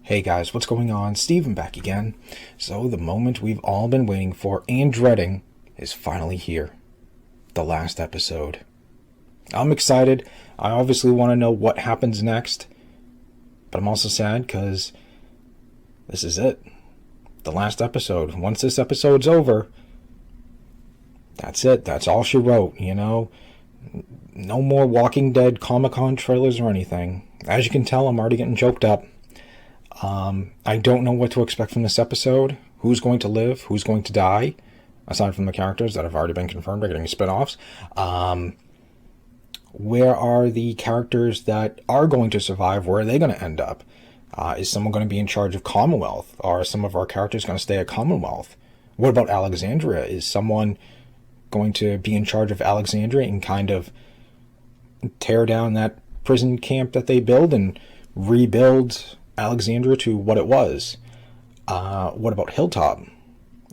Hey guys, what's going on? Steven back again. So the moment we've all been waiting for and dreading is finally here. The last episode. I'm excited. I obviously want to know what happens next. But I'm also sad because this is it. The last episode. Once this episode's over, that's it. That's all she wrote, you know? No more Walking Dead Comic-Con trailers or anything. As you can tell, I'm already getting choked up. I don't know what to expect from this episode. Who's going to live? Who's going to die? Aside from the characters that have already been confirmed are getting spin-offs. Where are the characters that are going to survive? Where are they going to end up? Is someone going to be in charge of Commonwealth? Are some of our characters going to stay at Commonwealth? What about Alexandria? Is someone going to be in charge of Alexandria and kind of tear down that prison camp that they build and rebuild Alexandria to what it was? What about Hilltop?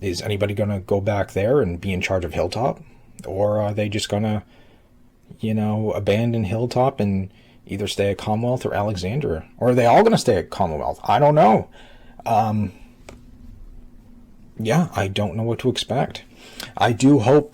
Is anybody going to go back there and be in charge of Hilltop? Or are they just going to, abandon Hilltop and either stay at Commonwealth or Alexandria? Or are they all going to stay at Commonwealth? I don't know. I don't know what to expect. I do hope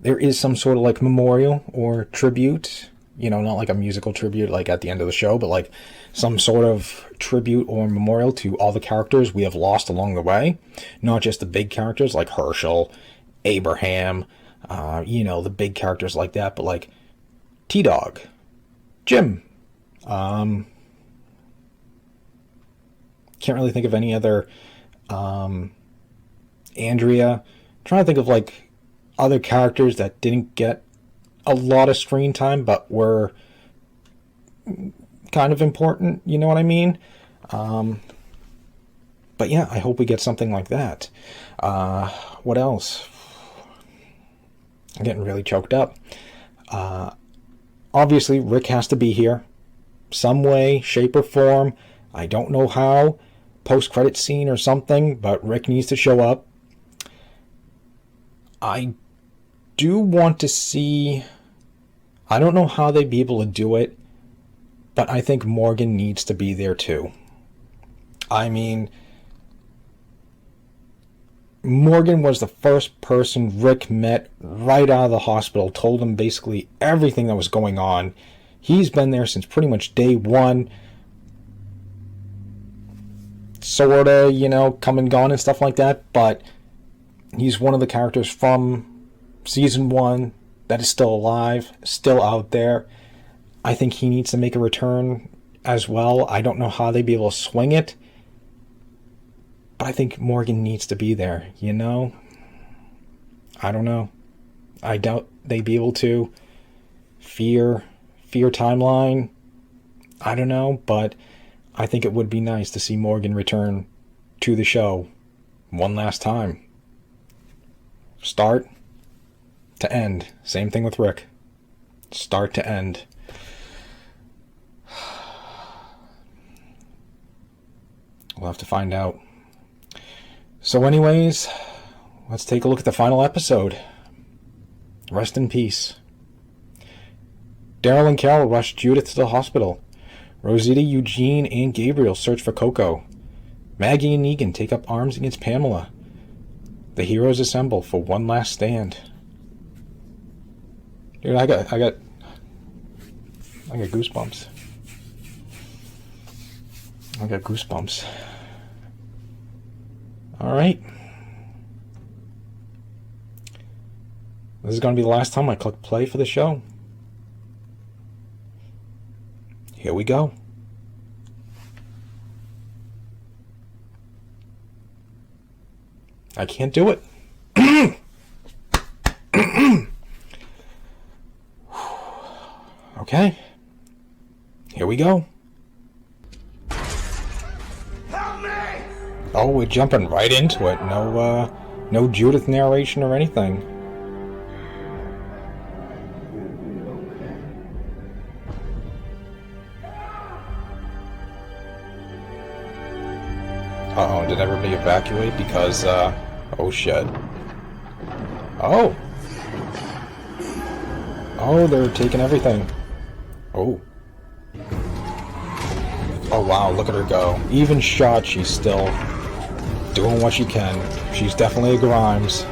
there is some sort of like memorial or tribute, not like a musical tribute like at the end of the show, but like some sort of tribute or memorial to all the characters we have lost along the way. Not just the big characters like Herschel, Abraham, the big characters like that, but like T-Dog, Jim. Can't really think of any other. Andrea. Trying to think of like other characters that didn't get a lot of screen time but were kind of important, you know what I mean? But yeah, I hope we get something like that. What else? I'm getting really choked up. Obviously, Rick has to be here. Some way, shape, or form. I don't know how. Post-credit scene or something, but Rick needs to show up. I do want to see... I don't know how they'd be able to do it, but I think Morgan needs to be there too. I mean, Morgan was the first person Rick met right out of the hospital, told him basically everything that was going on. He's been there since pretty much day one. Sorta, come and gone and stuff like that, but he's one of the characters from season 1 that is still alive, still out there. I think he needs to make a return as well. I don't know how they'd be able to swing it, but I think Morgan needs to be there, I don't know. I doubt they'd be able to. Fear timeline, I don't know, but I think it would be nice to see Morgan return to the show one last time. Start to end. Same thing with Rick. Start to end. We'll have to find out. So anyways, let's take a look at the final episode. Rest in peace. Daryl and Carol rush Judith to the hospital. Rosita, Eugene, and Gabriel search for Coco. Maggie and Negan take up arms against Pamela. The heroes assemble for one last stand. Dude, I got goosebumps. I got goosebumps. Alright. This is going to be the last time I click play for the show. Here we go. I can't do it. Okay. Here we go. Help me! Oh, we're jumping right into it. No Judith narration or anything. Uh-oh, did everybody evacuate? Because, oh shit. Oh! Oh, they're taking everything. Oh. Oh wow, look at her go. Even shot, she's still doing what she can. She's definitely a Grimes.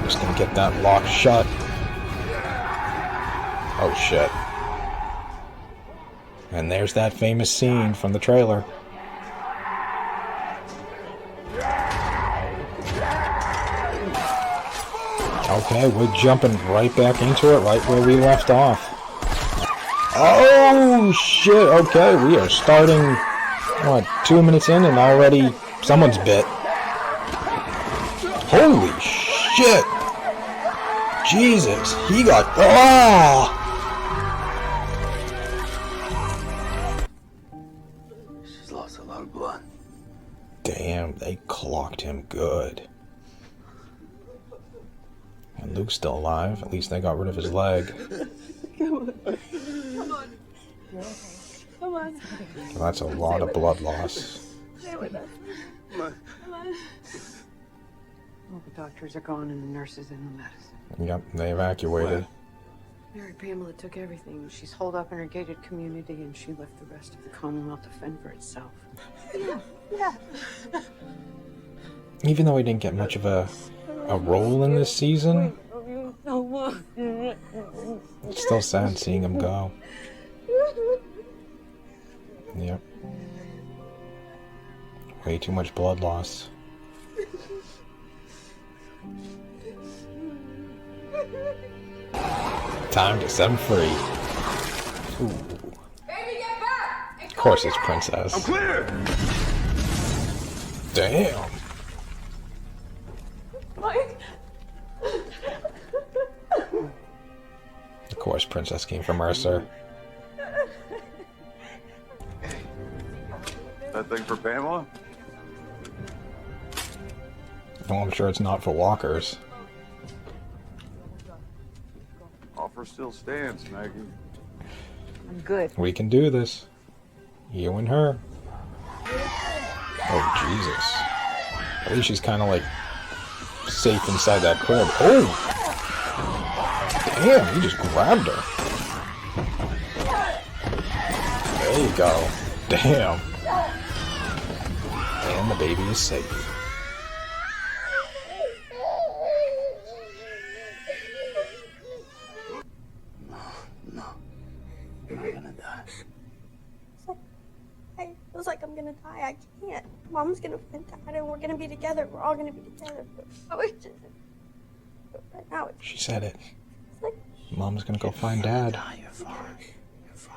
Just gonna get that lock shut. Oh shit. And there's that famous scene from the trailer. Okay, we're jumping right back into it, right where we left off. Oh shit, okay, we are starting, what, 2 minutes in and already someone's bit. Holy shit! Jesus, he got, oh! She's lost a lot of blood. Damn, they clocked him good. And Luke's still alive. At least they got rid of his leg. Come on. Come on. Come on. So that's a lot of blood loss. Stay with us. Come on. All the doctors are gone and the nurses and the medicine. Yep, they evacuated. Mary Pamela took everything. She's holed up in her gated community and she left the rest of the Commonwealth to fend for itself. Yeah. Even though he didn't get much of a role in this season, it's still sad seeing him go. Yep. Way too much blood loss. Time to set him free. Ooh. Baby, get back! Of course it's Princess. I'm clear! Damn. Mike. Of course Princess came from Mercer. That thing for Pamela? Well, I'm sure it's not for walkers. Offer still stands, Maggie. I'm good. We can do this. You and her. Oh, Jesus. At least she's kind of like safe inside that crib. Oh! Damn, he just grabbed her. There you go. Damn. And the baby is safe. No. You're not gonna die. It feels like I'm gonna die. I can't. Mom's gonna find Dad and we're gonna be together. We're all gonna be together. But right now it's She said it. like Mom's gonna go find Dad. Die, you're fine. You're fine.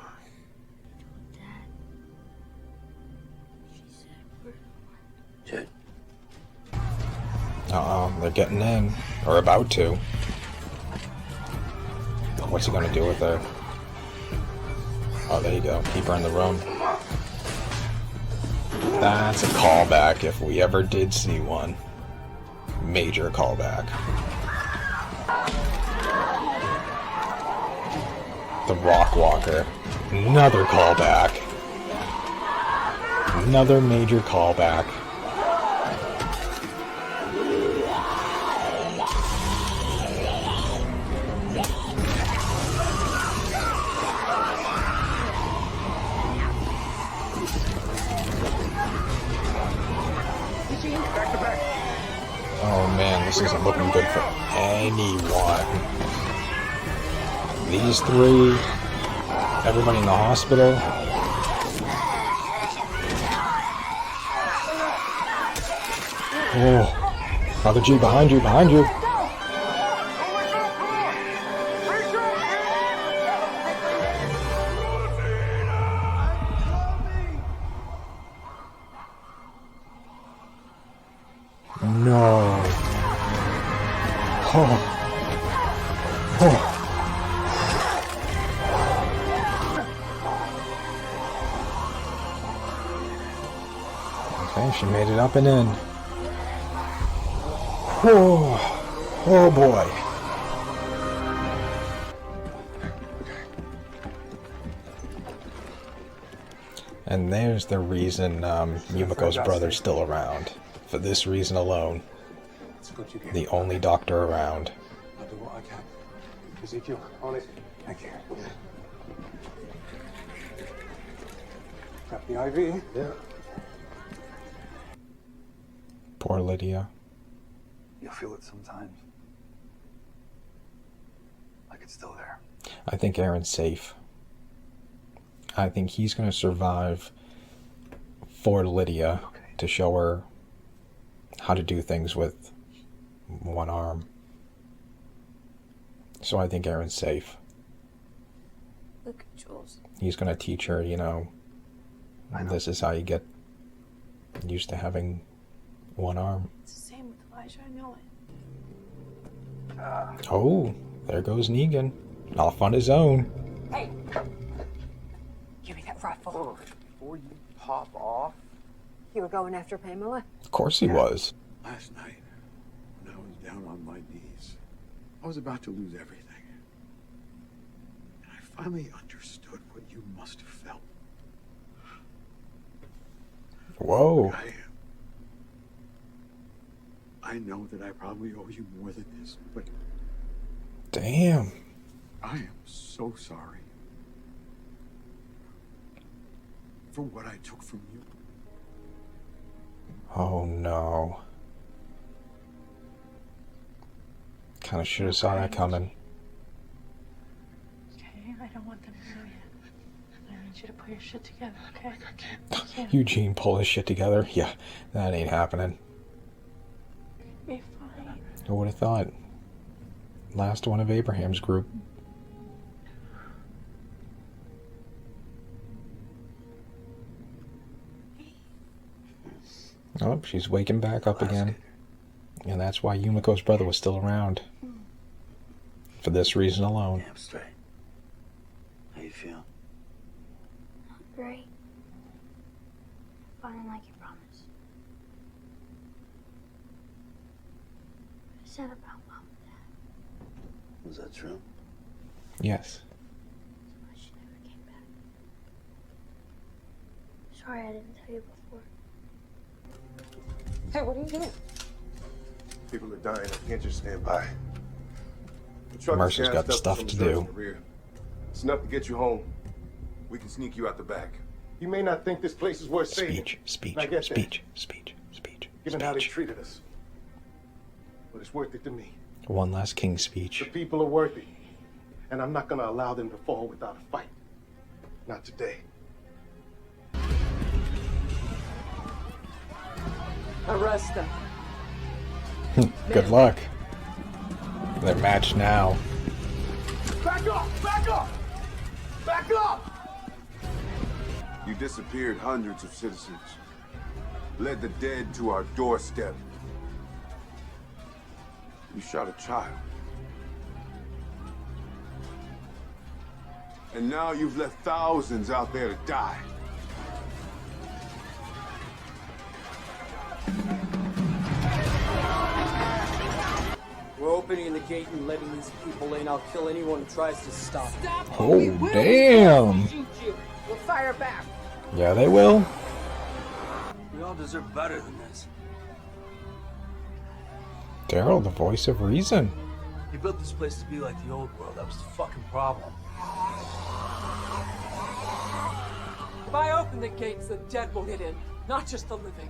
she said we're Jed, Uh-oh, they're getting in. Or about to. What's he gonna do with her? Oh, there you go. Keep her in the room. That's a callback if we ever did see one. Major callback. The Rock Walker. Another callback. Another major callback. Oh man, this isn't looking good for anyone. These three, everybody in the hospital. Oh, Father G, behind you, behind you. No. Oh. Oh. Okay, she made it up and in. Oh. Oh boy. And there's the reason Yumiko's brother's still around. For this reason alone. The only doctor around. I'll do what I can. Ezekiel, on it. Thank you. Got the IV? Yeah. Poor Lydia. You'll feel it sometimes. Like it's still there. I think Aaron's safe. I think he's going to survive for Lydia to show her how to do things with one arm. So I think Aaron's safe. Look at Jules. He's going to teach her, you know, this is how you get used to having one arm. It's the same with Elijah, I know it. Oh, there goes Negan. Off on his own. Hey! Give me that rifle. Oh, before you pop off. You were going after Pamela? Of course he was. Last night, when I was down on my knees, I was about to lose everything. And I finally understood what you must have felt. Whoa. I know that I probably owe you more than this, but Damn. I am so sorry for what I took from you. Oh no. Kind of should have saw that coming. Okay, I don't want them to know yet. I need you to put your shit together, okay? Eugene pull his shit together. Yeah, that ain't happening. Be fine. Who would have thought? Last one of Abraham's group. Oh, she's waking back up again. And that's why Yumiko's brother was still around. For this reason alone. Damn straight. How you feel? Great. Fine like you promised. I said about Mom and Dad. Was that true? Yes. But she never came back. Sorry I didn't tell you before. Hey, what are you doing? People are dying. I can't just stand by. The truck is Mercer's got gassed up stuff with to some reserves do. in the rear. It's enough to get you home. We can sneak you out the back. You may not think this place is worth saving. Speech, I get that, speech. given how they treated us. But it's worth it to me. One last King The speech. people are worthy. And I'm not going to allow them to fall without a fight. Not today. Arrest them. Good luck. They're matched now. Back up! Back up! Back up! You disappeared hundreds of citizens. Led the dead to our doorstep. You shot a child. And now you've left thousands out there to die. We're opening the gate and letting these people in. I'll kill anyone who tries to stop. Oh, damn. Shoot you. We'll fire back. Yeah, they will. We all deserve better than this. Daryl, the voice of reason. You built this place to be like the old world. That was the fucking problem. If I open the gates, the dead will get in, not just the living.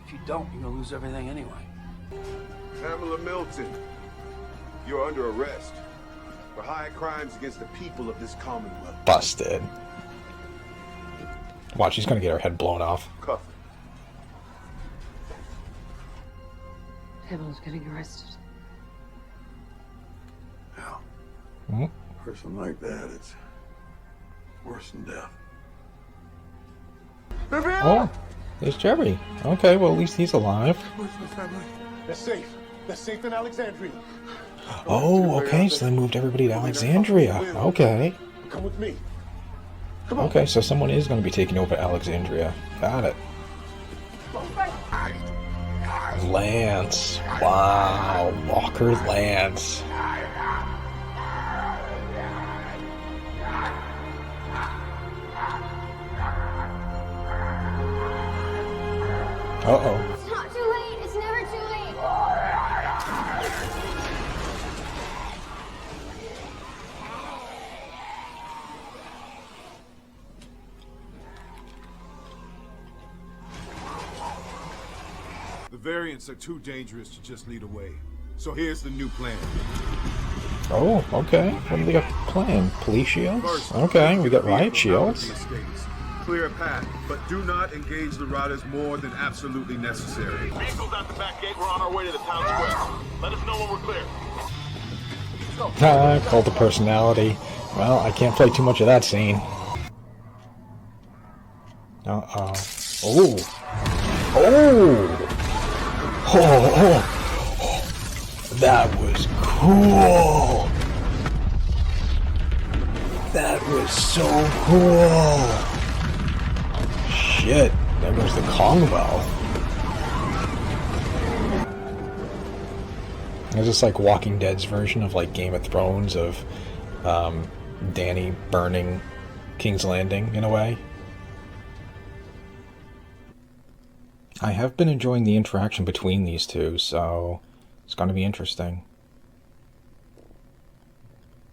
If you don't, you're gonna lose everything anyway. Pamela Milton, you're under arrest for high crimes against the people of this Commonwealth. Busted. Watch, she's gonna get her head blown off. Cuff Pamela's getting arrested. her. Now, Hmm? a person like that, it's worse than death. Oh, there's Jerry. Okay, well, at least he's alive. Where's my family? They're safe. They're safe in Alexandria. Oh, okay, so they moved everybody to Alexandria. Okay. Come with me. Okay, so someone is going to be taking over Alexandria. Got it. Lance. Wow. Walker Lance. Uh-oh. It's not too late. It's never too late. The variants are too dangerous to just lead away. So here's the new plan. Oh, okay. What do they got planned? Police shields? First, Okay, we got the riot vehicle out of shields. the estates. Clear a path, but do not engage the riders more than absolutely necessary. Vehicles out the back gate. We're on our way to the town square. Let us know when we're clear. Cult of personality. Well, I can't play too much of that scene. Uh-oh. Oh! Oh! Oh! That was cool! That was so cool! Shit, there goes the Commonwealth. It's just like Walking Dead's version of like Game of Thrones of Dany burning King's Landing in a way. I have been enjoying the interaction between these two, so it's going to be interesting.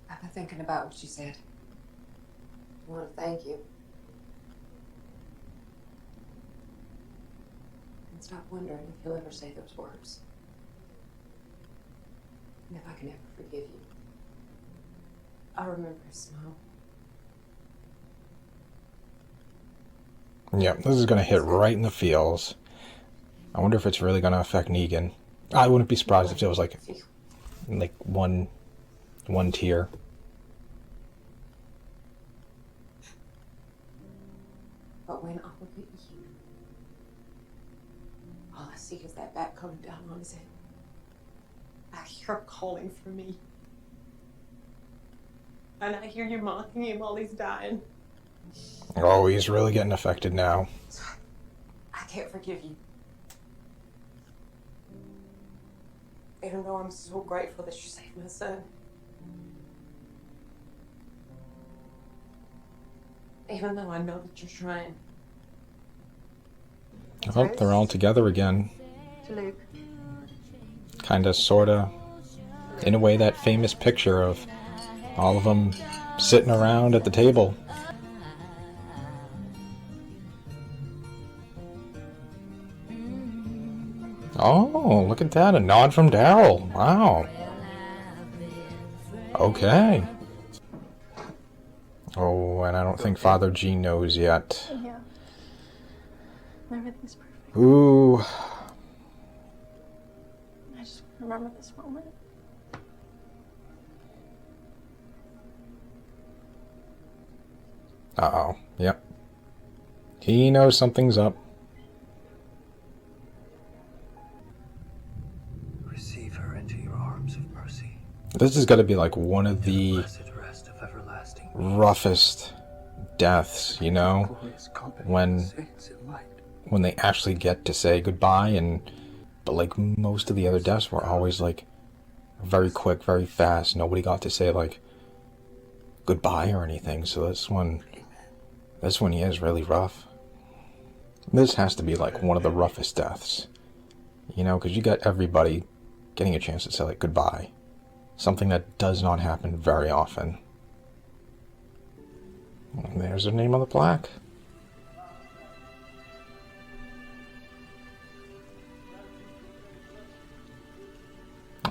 I've been thinking about what you said. I want to thank you. And stop wondering if you'll ever say those words. And if I can ever forgive you. I'll remember your smile. Yeah, this is going to hit right in the feels. I wonder if it's really going to affect Negan. I wouldn't be surprised if it was like one tier. But when I look at you, all I see is that bat coming down on his head. I hear him calling for me. And I hear you mocking him while he's dying. Oh, he's really getting affected now. I can't forgive you. Even though I'm so grateful that you saved my son. Even though I know that you're trying. Oh, they're all together again. To Luke. Kinda, sorta. In a way, that famous picture of all of them sitting around at the table. Oh, look at that. A nod from Daryl. Wow. Okay. Oh, and I don't think Father G knows yet. Yeah. Everything's perfect. Ooh. I just remember this moment. Uh-oh. Yep. He knows something's up. Receive her into your arms of mercy. This has got to be like one of the Rest of everlasting. roughest deaths, you know? When they actually get to say goodbye, and but like most of the other deaths were always like very quick, very fast. Nobody got to say like goodbye or anything. So this one is really rough. This has to be like one of the roughest deaths, you know, because you got everybody getting a chance to say like goodbye, something that does not happen very often. And there's her name on the plaque.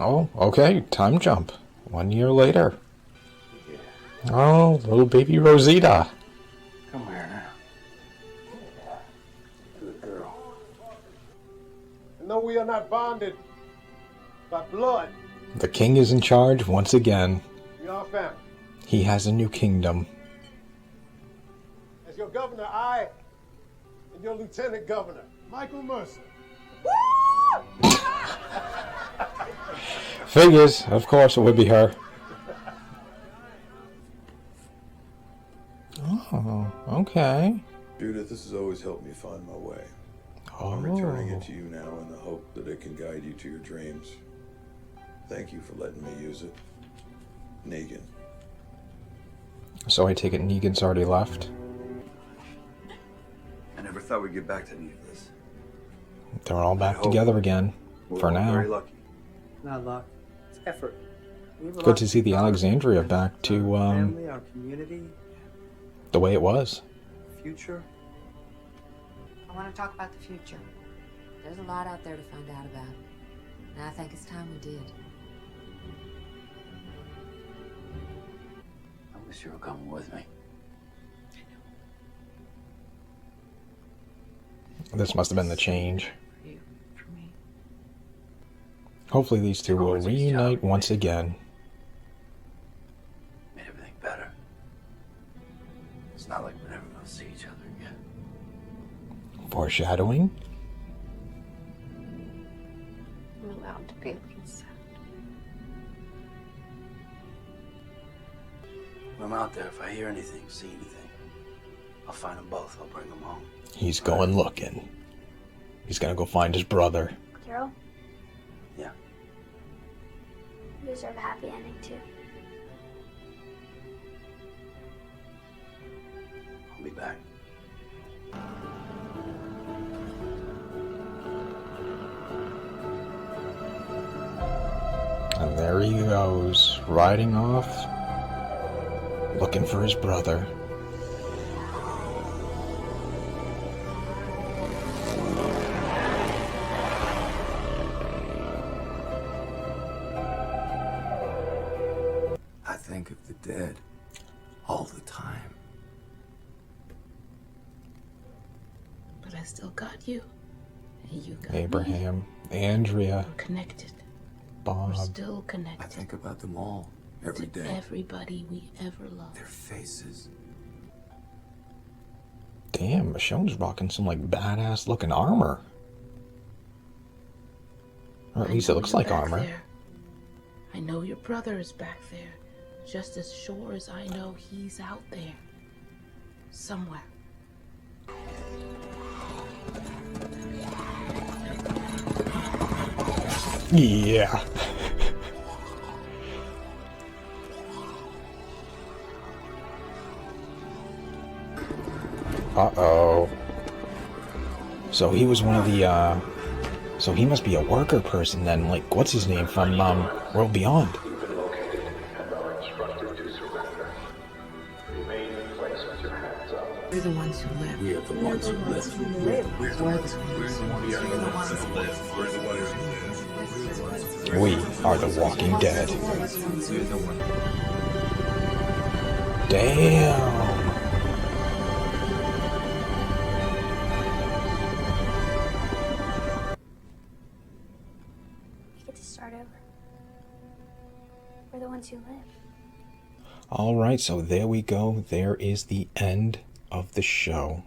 Oh, okay, time jump. 1 year later. Oh, little baby Rosita. Come here now. Good girl. And though we are not bonded by blood, The king is in charge once again. we are family. He has a new kingdom. As your governor, I and your lieutenant governor, Michael Mercer. Figures, of course it would be her. Oh, okay. Judith, this has always helped me find my way. Oh. I'm returning it to you now in the hope that it can guide you to your dreams. Thank you for letting me use it. Negan. So I take it Negan's already left? I never thought we'd get back to any of this. They're all back together again. For We're very now. lucky. Not luck. It's effort. We have a Good lot to see the do. Alexandria back to Our family, our community, the way it was. future. I want to talk about the future. There's a lot out there to find out about. And I think it's time we did. I wish you were coming with me. This must have been the change. For you, for me. Hopefully these two will reunite once again. Made everything better. It's not like we're never gonna see each other again. Foreshadowing. I'm allowed to be a little sad. When I'm out there, if I hear anything, see anything, I'll find them both. I'll bring them home. He's going looking. He's gonna go find his brother. Carol? Yeah. You deserve a happy ending, too. I'll be back. And there he goes, riding off, looking for his brother. I think of the dead all the time. But I still got you. And you got me. Abraham, Andrea, We're connected. Bob. We're still connected. I think about them all every to day. everybody we ever loved. Their faces. Damn, Michonne's rocking some like badass looking armor. Or at least it looks like armor. There. I know your brother is back there, just as sure as I know he's out there. Somewhere. Yeah. Uh-oh. So he was one of the, so he must be a worker person then, like, what's his name from, World Beyond? We're the ones who live. We are the ones who live. We're the ones who live. We are the Walking Dead. Damn. We get to start over. We're the ones who live. All right, so there we go. There is the end of the show.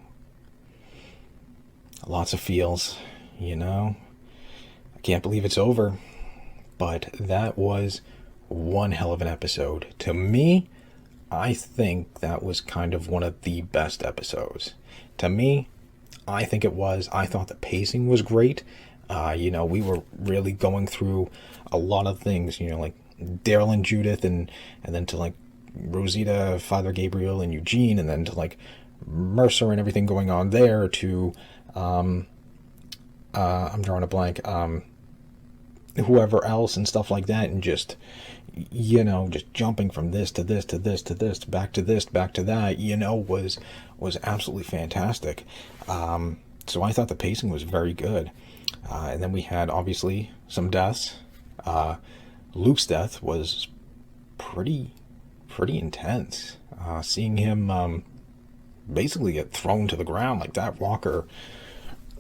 Lots of feels, you know. I can't believe it's over. But that was one hell of an episode. To me, I think that was kind of one of the best episodes. To me, I think it was. I thought the pacing was great. You know, we were really going through a lot of things, you know, like Daryl and Judith, and then to like Rosita, Father Gabriel, and Eugene, and then to like Mercer and everything going on there, to I'm drawing a blank, whoever else and stuff like that, and just, you know, just jumping from this to this to this to this back to this back to that, you know, was absolutely fantastic. So I thought the pacing was very good. And then we had obviously some deaths. Luke's death was pretty intense. Seeing him basically get thrown to the ground, like that walker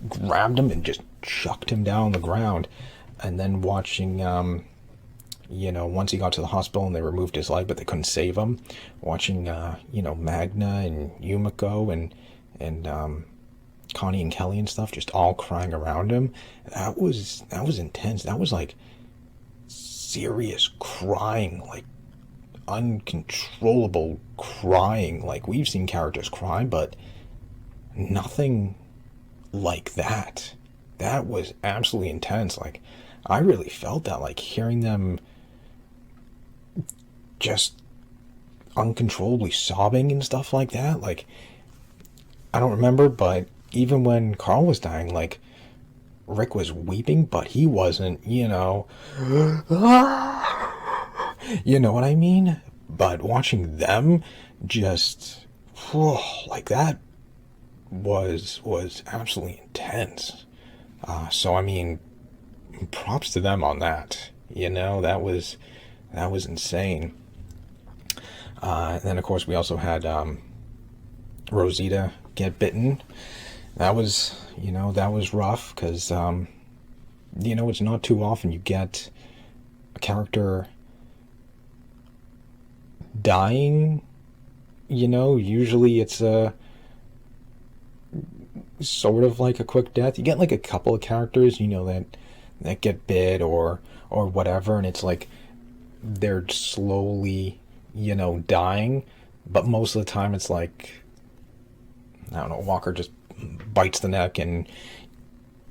grabbed him and just chucked him down on the ground. And then watching, you know, once he got to the hospital and they removed his leg, but they couldn't save him. Watching, you know, Magna and Yumiko and Connie and Kelly and stuff just all crying around him. That was intense. That was like serious crying, like uncontrollable crying. Like, we've seen characters cry, but nothing like that. That was absolutely intense. Like, I really felt that, like, hearing them just uncontrollably sobbing and stuff like that. Like, I don't remember, but even when Carl was dying, like, Rick was weeping, but he wasn't, you know, you know what I mean? But watching them just, like, that was absolutely intense. So I mean, props to them on that. You know, that was insane. And then of course we also had Rosita get bitten. That was, you know, that was rough because you know, it's not too often you get a character dying. You know, usually it's a sort of like a quick death. You get like a couple of characters, you know, that get bit or whatever, and it's like they're slowly, you know, dying, but most of the time it's like, I don't know, Walker just bites the neck and,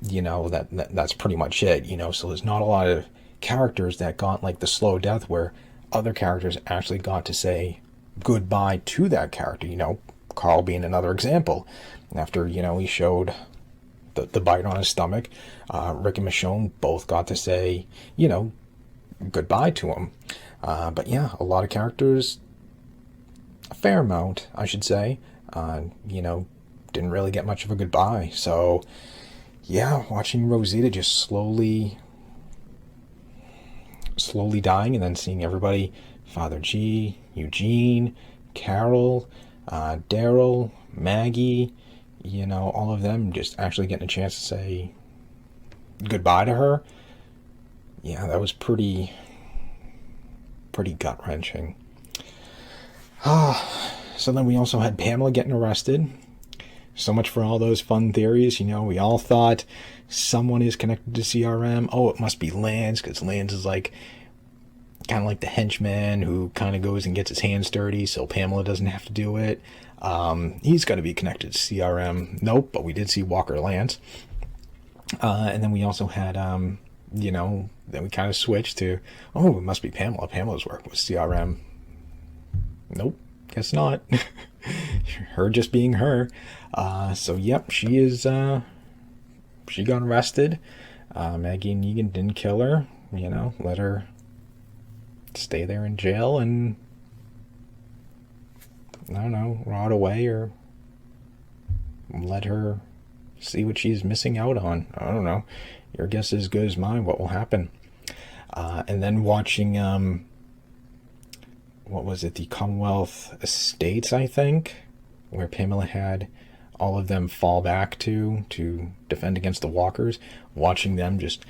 you know, that's pretty much it, you know. So there's not a lot of characters that got like the slow death where other characters actually got to say goodbye to that character, you know, Carl being another example. After, you know, he showed the bite on his stomach, Rick and Michonne both got to say, you know, goodbye to him. But yeah, a lot of characters, a fair amount, I should say, you know, didn't really get much of a goodbye. So yeah, watching Rosita just slowly dying, and then seeing everybody, Father G, Eugene, Carol, Daryl, Maggie, you know, all of them just actually getting a chance to say goodbye to her. Yeah, that was pretty gut-wrenching. So then we also had Pamela getting arrested. So much for all those fun theories. You know, we all thought someone is connected to CRM. Oh, it must be Lance, because Lance is like kind of like the henchman who kind of goes and gets his hands dirty, so Pamela doesn't have to do it. He's got to be connected to CRM. Nope, but we did see Walker Lance. And then we also had, you know, then we kind of switched to, oh, it must be Pamela. Pamela's work with CRM. Nope, guess not. Her just being her. So yep, she is, she got arrested. Maggie and Negan didn't kill her, you know, let her stay there in jail and, I don't know, rot away, or let her see what she's missing out on. I don't know. Your guess is as good as mine what will happen. And then watching, what was it, the Commonwealth Estates, I think, where Pamela had all of them fall back to defend against the Walkers, watching them just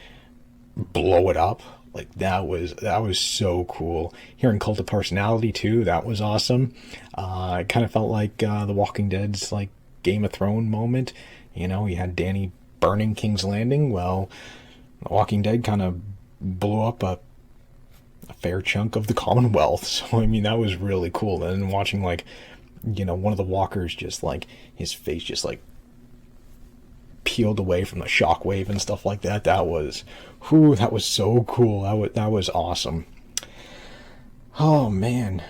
blow it up. Like, that was so cool. Hearing Cult of Personality too, that was awesome. It kind of felt like The Walking Dead's like Game of Thrones moment. You know, you had Dany burning King's Landing. Well, The Walking Dead kind of blew up a fair chunk of the Commonwealth. So I mean, that was really cool. And then watching, like, you know, one of the Walkers just like his face just like peeled away from the shockwave and stuff like that. That was so cool. That was awesome. Oh man.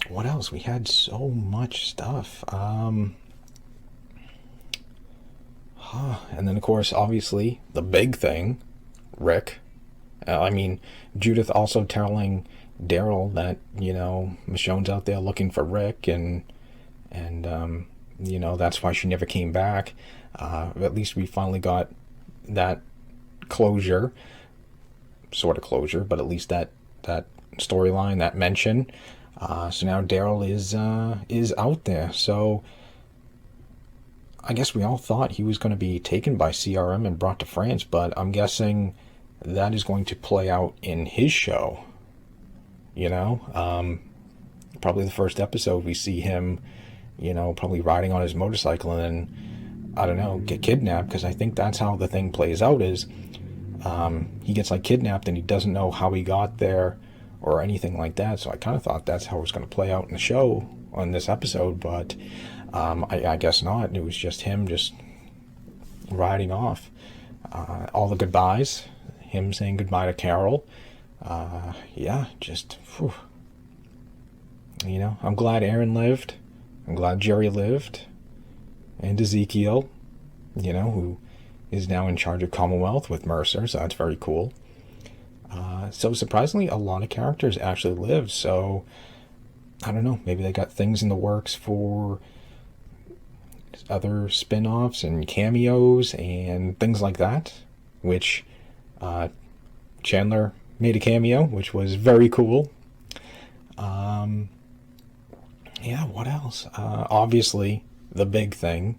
What else? We had so much stuff. And then of course, obviously, the big thing, Rick. I mean, Judith also telling Daryl that, you know, Michonne's out there looking for Rick, and you know, that's why she never came back. At least we finally got that closure, sort of closure, but at least that storyline, that mention. So now Daryl is out there. So I guess we all thought he was going to be taken by CRM and brought to France, but I'm guessing that is going to play out in his show. You know, probably the first episode we see him, you know, probably riding on his motorcycle and then, I don't know, get kidnapped, because I think that's how the thing plays out is he gets like kidnapped and he doesn't know how he got there or anything like that. So I kind of thought that's how it was going to play out in the show on this episode, but I guess not. It was just him just riding off. All the goodbyes, him saying goodbye to Carol. Yeah, just, whew. You know, I'm glad Aaron lived. I'm glad Jerry lived. And Ezekiel, you know, who is now in charge of Commonwealth with Mercer, so that's very cool. So surprisingly, a lot of characters actually lived, so I don't know, maybe they got things in the works for other spin-offs and cameos and things like that, which Chandler made a cameo, which was very cool. Yeah, what else? Obviously, the big thing,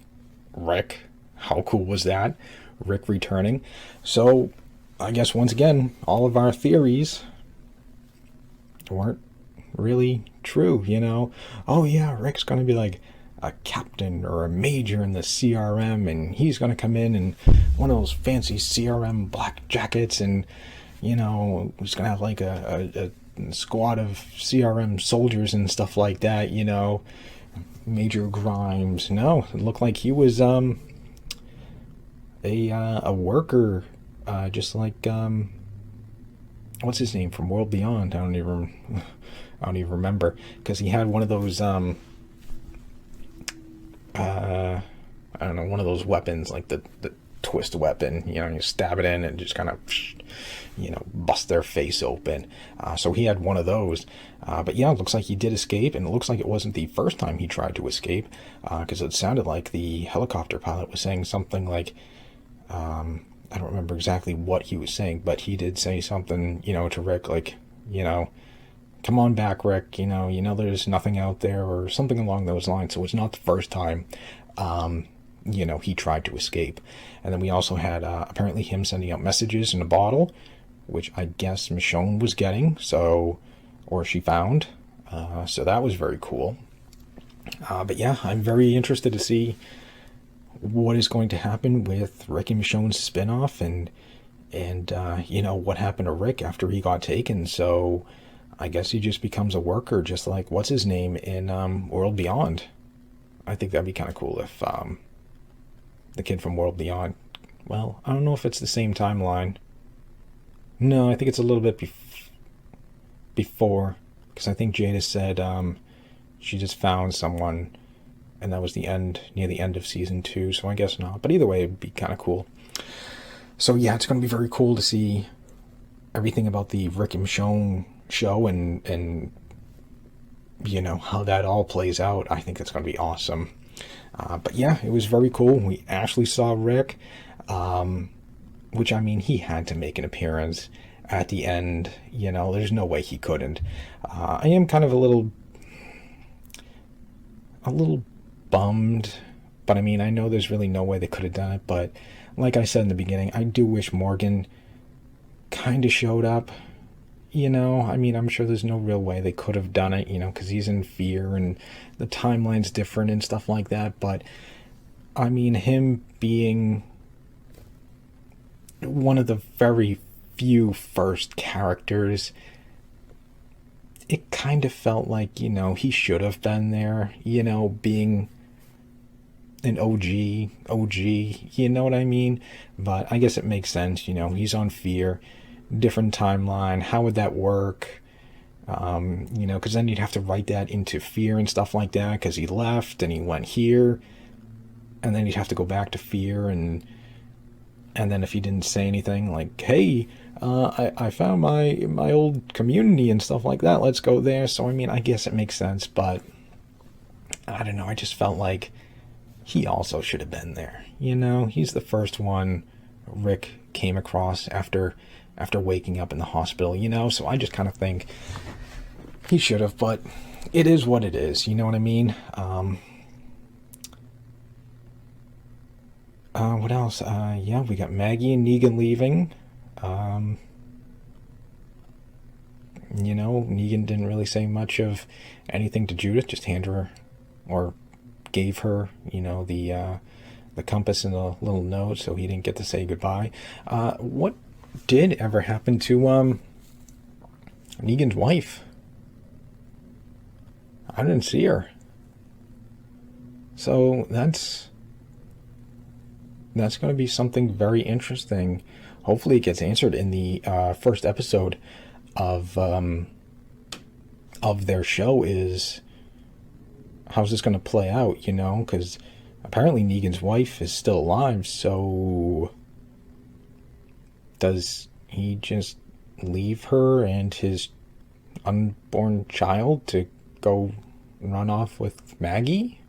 Rick. How cool was that? Rick returning. So, I guess once again, all of our theories weren't really true, you know? Oh yeah, Rick's going to be like a captain or a major in the CRM, and he's going to come in one of those fancy CRM black jackets, and, you know, he's going to have like a squad of CRM soldiers and stuff like that, you know? Major Grimes. No, it looked like he was a worker, just like what's his name from World Beyond? I don't even remember, because he had one of those I don't know, one of those weapons, like the twist weapon, you know, you stab it in and just kind of, you know, bust their face open. So he had one of those. But yeah, it looks like he did escape, and it looks like it wasn't the first time he tried to escape, because it sounded like the helicopter pilot was saying something like, I don't remember exactly what he was saying, but he did say something, you know, to Rick, like, you know, come on back, Rick, you know there's nothing out there, or something along those lines. So it's not the first time, you know, he tried to escape. And then we also had apparently him sending out messages in a bottle, which I guess Michonne was getting, so, or she found. So that was very cool. But yeah, I'm very interested to see what is going to happen with Rick and Michonne's spinoff, and you know, what happened to Rick after he got taken. So I guess he just becomes a worker, just like what's his name in World Beyond. I think that'd be kind of cool if the kid from World Beyond, well, I don't know if it's the same timeline. No, I think it's a little bit before, because I think Jada said she just found someone, and that was near the end of season 2, so I guess not. But either way, it'd be kind of cool. So yeah, it's going to be very cool to see everything about the Rick and Michonne show, and you know, how that all plays out. I think it's going to be awesome. But yeah, it was very cool. We actually saw Rick, which, I mean, he had to make an appearance at the end. You know, there's no way he couldn't. I am kind of a little bummed, but I mean, I know there's really no way they could have done it. But like I said in the beginning, I do wish Morgan kind of showed up. You know, I mean, I'm sure there's no real way they could have done it, you know, because he's in fear and the timeline's different and stuff like that. But, I mean, him being one of the very few first characters, it kind of felt like, you know, he should have been there, you know, being an OG, you know what I mean? But I guess it makes sense, you know, he's on fear. Different timeline, how would that work? You know, because then you'd have to write that into fear and stuff like that, because he left and he went here, and then you'd have to go back to fear, and then if he didn't say anything like, hey, I found my old community and stuff like that, let's go there. So I mean, I guess it makes sense, but I don't know, I just felt like he also should have been there. You know, he's the first one Rick came across after waking up in the hospital, you know, so I just kind of think he should have, but it is what it is, you know what I mean? What else? Yeah, we got Maggie and Negan leaving. You know, Negan didn't really say much of anything to Judith, just handed her, or gave her, you know, the compass and a little note, so he didn't get to say goodbye. What did ever happen to Negan's wife? I didn't see her. So that's going to be something very interesting. Hopefully it gets answered in the first episode of their show. Is how's this going to play out, you know, because apparently Negan's wife is still alive, so does he just leave her and his unborn child to go run off with Maggie,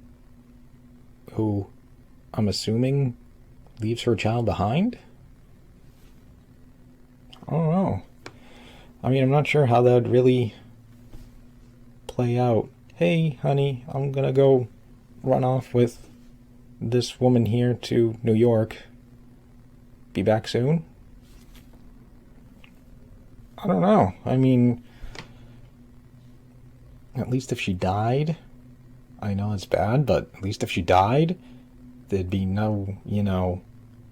who I'm assuming, leaves her child behind? I don't know. I mean, I'm not sure how that would really play out. Hey, honey, I'm gonna go run off with this woman here to New York. Be back soon? I don't know. I mean, at least if she died, I know it's bad, but at least if she died, there'd be no,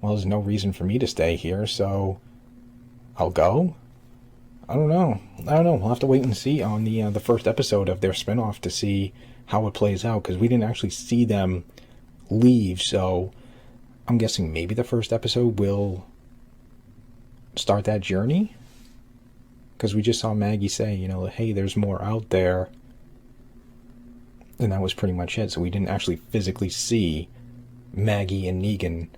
well, there's no reason for me to stay here, so I'll go? I don't know. We'll have to wait and see on the first episode of their spinoff to see how it plays out, because we didn't actually see them leave, so I'm guessing maybe the first episode will start that journey, because we just saw Maggie say, hey, there's more out there, and that was pretty much it. So we didn't actually physically see Maggie and Negan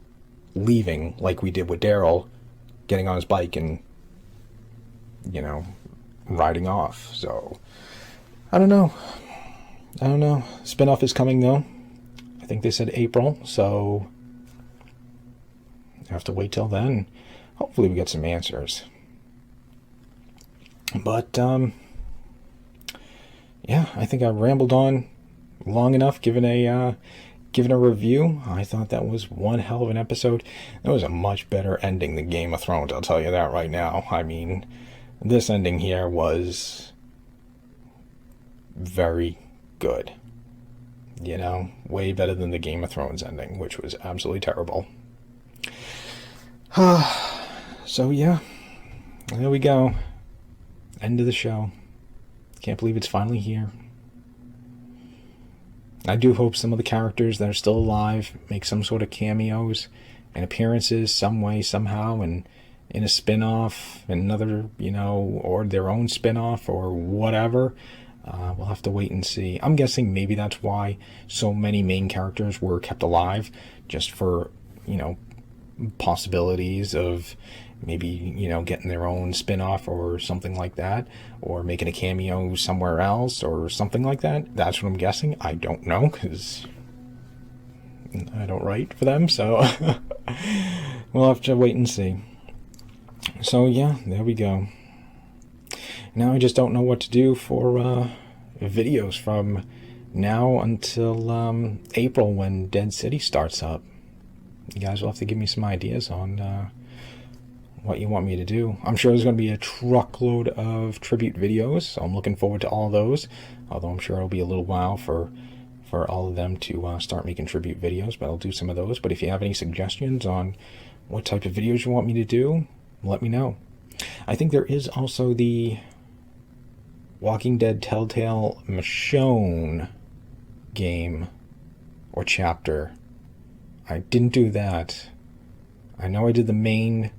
leaving like we did with Daryl getting on his bike and riding off. So I don't know. Spinoff is coming though. I think they said April, so I have to wait till then. Hopefully we get some answers. But yeah, I think I rambled on long enough giving a review. I thought that was one hell of an episode. That was a much better ending than Game of Thrones, I'll tell you that right now. I mean, this ending here was very good. Way better than the Game of Thrones ending, which was absolutely terrible. So yeah, there we go. End of the show. Can't believe it's finally here. I do hope some of the characters that are still alive make some sort of cameos and appearances some way, somehow, and in a spin-off, another, or their own spin-off or whatever. We'll have to wait and see. I'm guessing maybe that's why so many main characters were kept alive, just for, possibilities of maybe, getting their own spin-off or something like that, or making a cameo somewhere else or something like that. That's what I'm guessing. I don't know, because I don't write for them, so we'll have to wait and see. So yeah, there we go. Now I just don't know what to do for videos from now until April, when Dead City starts up. You guys will have to give me some ideas on what you want me to do. I'm sure there's going to be a truckload of tribute videos, so I'm looking forward to all those, although I'm sure it'll be a little while for all of them to start making tribute videos, but I'll do some of those. But if you have any suggestions on what type of videos you want me to do, let me know. I think there is also the Walking Dead Telltale Michonne game or chapter. I didn't do that. I know I did the main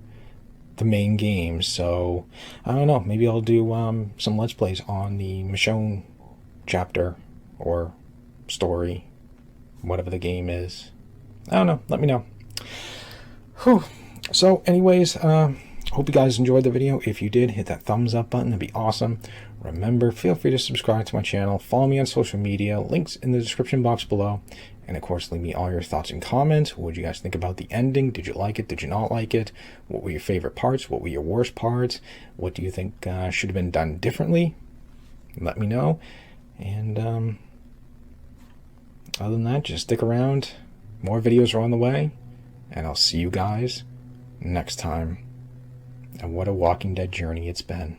game, so I don't know. Maybe I'll do some Let's Plays on the Michonne chapter or story, whatever the game is. I don't know. Let me know. Whew. So anyways, hope you guys enjoyed the video. If you did, hit that thumbs up button. That'd be awesome. Remember, feel free to subscribe to my channel. Follow me on social media. Links in the description box below. And of course, leave me all your thoughts and comments. What did you guys think about the ending? Did you like it? Did you not like it? What were your favorite parts? What were your worst parts? What do you think should have been done differently? Let me know. And other than that, just stick around. More videos are on the way. And I'll see you guys next time. And what a Walking Dead journey it's been.